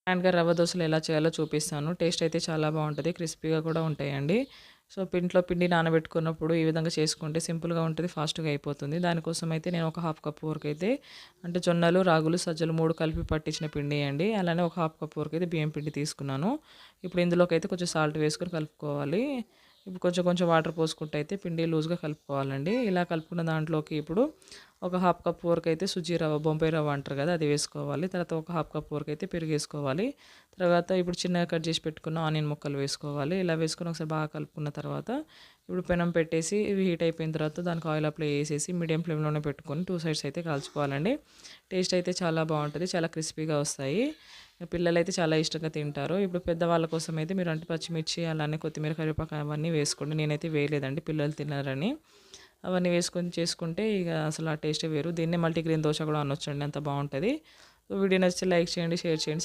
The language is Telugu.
గ్రాండ్‌గా రవ్వ దోసలు ఎలా చేయాలో చూపిస్తాను. టేస్ట్ అయితే చాలా బావుంటది. క్రిస్పీగా కూడా ఉంటాయండి. సో, ఇంట్లో పిండి నానబెట్టుకున్నప్పుడు ఈ విధంగా చేసుకుంటే సింపుల్‌గా ఉంటది. ఫాస్ట్‌గా అయిపోతుంది. దానికోసం అయితే నేను ఒక హాఫ్ కప్ వరకైతే అంటే జొన్నలు, రాగులు, సజ్జలు 3 కలిపి పట్టించిన పిండి అండి. అలానే ఒక హాఫ్ కప్ వరకైతే బియ్యం పిండి తీసుకున్నాను. ఇప్పుడు ఇందులోకైతే కొంచెం సాల్ట్ వేసుకొని కలుపుకోవాలి. ఇప్పుడు కొంచెం కొంచెం వాటర్ పోసుకుంటూ అయితే పిండి లూజ్‌గా కలుపుకోవాలండి. ఇలా కలుపుకున్న దాంట్లోకి ఇప్పుడు ఒక హాఫ్ కప్ వరకైతే సుజీ రవ్వ, బొంబాయి రవ్వ అంటారు కదా! అది వేసుకోవాలి. తర్వాత ఒక హాఫ్ కప్ వరకైతే పెరుగేసుకోవాలి. తర్వాత ఇప్పుడు చిన్నగా కట్ చేసి పెట్టుకున్న ఆనియన్ ముక్కలు వేసుకోవాలి. ఇలా వేసుకొని ఒకసారి బాగా కలుపుకున్న తర్వాత ఇప్పుడు పెనం పెట్టేసి ఇవి హీట్ అయిపోయిన తర్వాత దానికి ఆయిల్ అప్లై చేసేసి మీడియం ఫ్లేమ్‌లోనే పెట్టుకొని 2 సైడ్స్ అయితే కాల్చుకోవాలండి. టేస్ట్ అయితే చాలా బావుంటది. చాలా క్రిస్పీగా వస్తాయి. పిల్లలైతే చాలా ఇష్టంగా తింటారు. ఇప్పుడు పెద్దవాళ్ళ కోసం అయితే మీరు అంటే పచ్చిమిర్చి అలానే కొత్తిమీర, కరివేపాకు అవన్నీ వేసుకోండి. నేనైతే వేయలేదండి పిల్లలు తినరని. అవన్నీ వేసుకొని చేసుకుంటే ఇక అసలు ఆ టేస్టే వేరు. దీన్నే మల్టీగ్రెయిన్ దోస కూడా అనొచ్చండి. అంత బావుంటది. వీడియో నచ్చితే లైక్ చేయండి, షేర్ చేయండి,